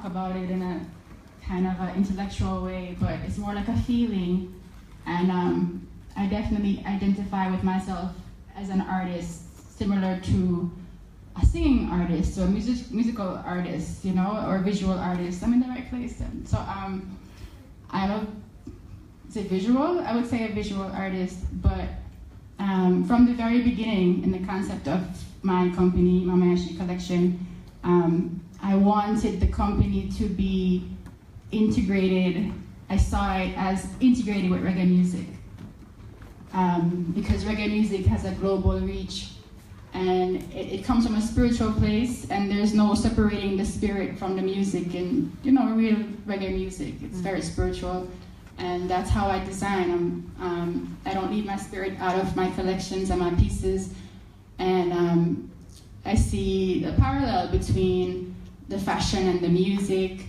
about it in a kind of an intellectual way, but it's more like a feeling. And I definitely identify with myself as an artist, similar to a singing artist or musical artist, you know, or visual artist. I'm in the right place then. So I'm is it visual? I would say a visual artist, but from the very beginning in the concept of my company, Mamayashi Collection, I wanted the company to be integrated. I saw it as integrated with reggae music, because reggae music has a global reach, and it comes from a spiritual place, and there's no separating the spirit from the music. And you know, real reggae music, it's very spiritual, and that's how I design. I don't leave my spirit out of my collections and my pieces, and I see the parallel between the fashion and the music.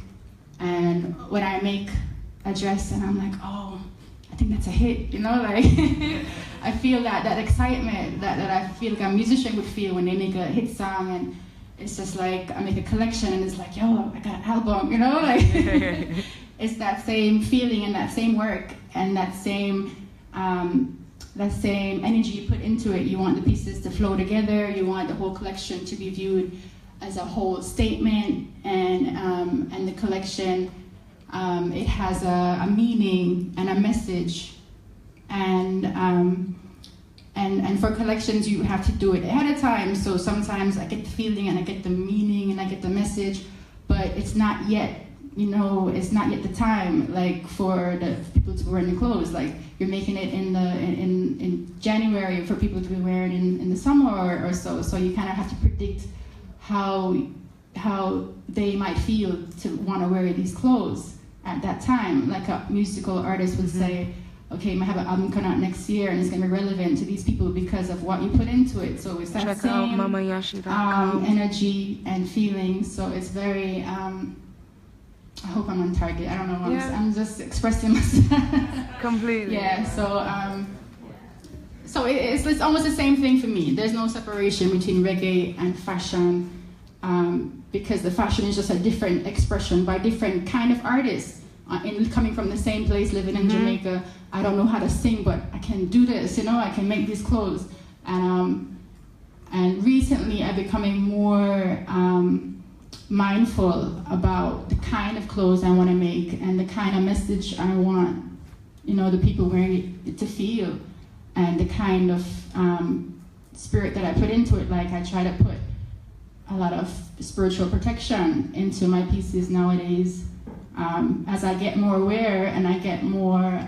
And when I make a dress and I'm like, oh, I think that's a hit, you know, like I feel that excitement that I feel like a musician would feel when they make a hit song. And it's just like I make a collection and it's like, yo, I got an album, you know, like it's that same feeling and that same work and that same energy you put into it. You want the pieces to flow together. You want the whole collection to be viewed as a whole statement, and the collection, it has a meaning and a message, and for collections you have to do it ahead of time. So sometimes I get the feeling and I get the meaning and I get the message, but it's not yet, you know, it's not yet the time, like for the people to wear the clothes. Like you're making it in January for people to be wearing in the summer or so. So you kind of have to predict how they might feel to want to wear these clothes at that time. Like a musical artist would say, okay, I might have an album coming out next year and it's going to be relevant to these people because of what you put into it. So it's that Check same out Mamayashi.com. energy and feeling. So it's very, I hope I'm on target. I don't know. I'm just expressing myself. Completely. Yeah, so it's almost the same thing for me. There's no separation between reggae and fashion, because the fashion is just a different expression by different kind of artists. Coming from the same place, living in Jamaica, I don't know how to sing, but I can do this, you know, I can make these clothes. And recently I've becoming more mindful about the kind of clothes I want to make and the kind of message I want, you know, the people wearing it to feel, and the kind of spirit that I put into it. Like I try to put a lot of spiritual protection into my pieces nowadays. As I get more aware and I get more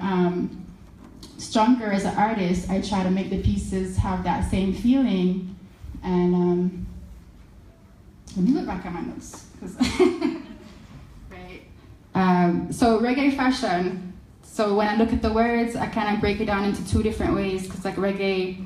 stronger as an artist, I try to make the pieces have that same feeling. And let me look back at my notes. Right. So reggae fashion. So when I look at the words, I kind of break it down into two different ways, because like reggae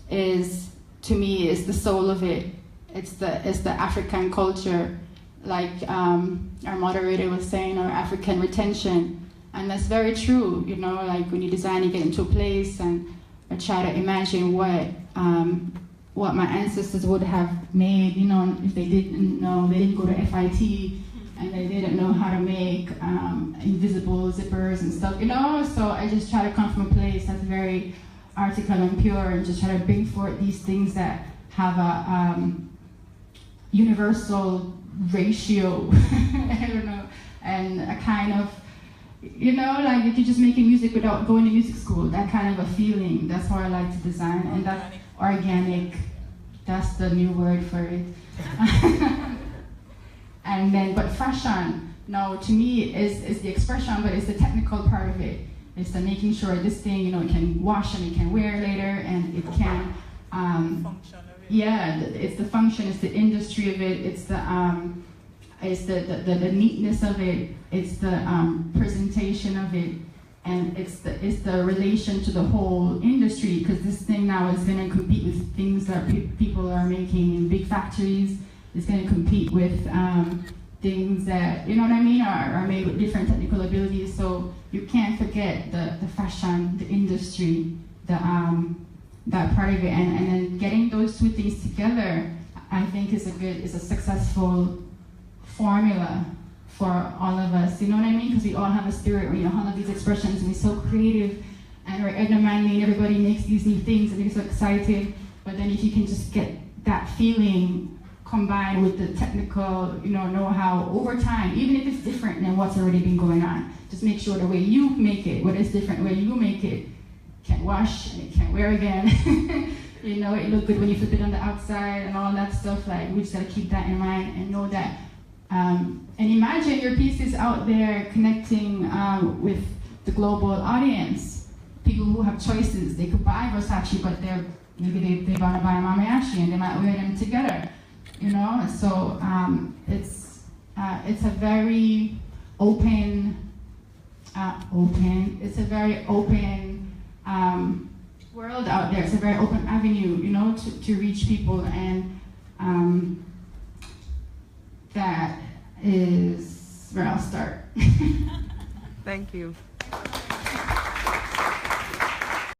is, to me, is the soul of it. It's the African culture, like our moderator was saying, our African retention, and that's very true. You know, like when you design, you get into a place, and I try to imagine what my ancestors would have made. You know, if they didn't know, they didn't go to FIT, and they didn't know how to make invisible zippers and stuff. You know, so I just try to come from a place that's very article and pure, and just try to bring forth these things that have a universal ratio, I don't know, and a kind of, you know, like if you're just making music without going to music school, that kind of a feeling. That's how I like to design, and that's organic. That's the new word for it. And then, but fashion, no, to me is the expression, but it's the technical part of it. It's the making sure this thing, you know, it can wash and you can wear later, and it can. Yeah, it's the function, it's the industry of it, it's the neatness of it, it's the presentation of it, and it's the relation to the whole industry, because this thing now is going to compete with things that people are making in big factories. It's going to compete with things that, you know what I mean, are made with different technical abilities. So you can't forget the fashion, the industry, that part of it, and then getting those two things together, I think is a successful formula for all of us, you know what I mean? Because we all have a spirit, we all have these expressions, and we're so creative, and we're Edna Manley, and everybody makes these new things, and they're so excited, but then if you can just get that feeling combined with the technical, know-how over time, even if it's different than what's already been going on, just make sure the way you make it, whether it's different, the way you make it, can't wash, and it can't wear again. It looked good when you flip it on the outside, and all that stuff, like, we just gotta keep that in mind, and know that, and imagine your pieces out there connecting with the global audience. People who have choices, they could buy Versace, but maybe they want to buy a Mamayashi, and they might wear them together, So it's a very open, it's a very open world out there. It's a very open avenue, to reach people, and that is where I'll start. Thank you.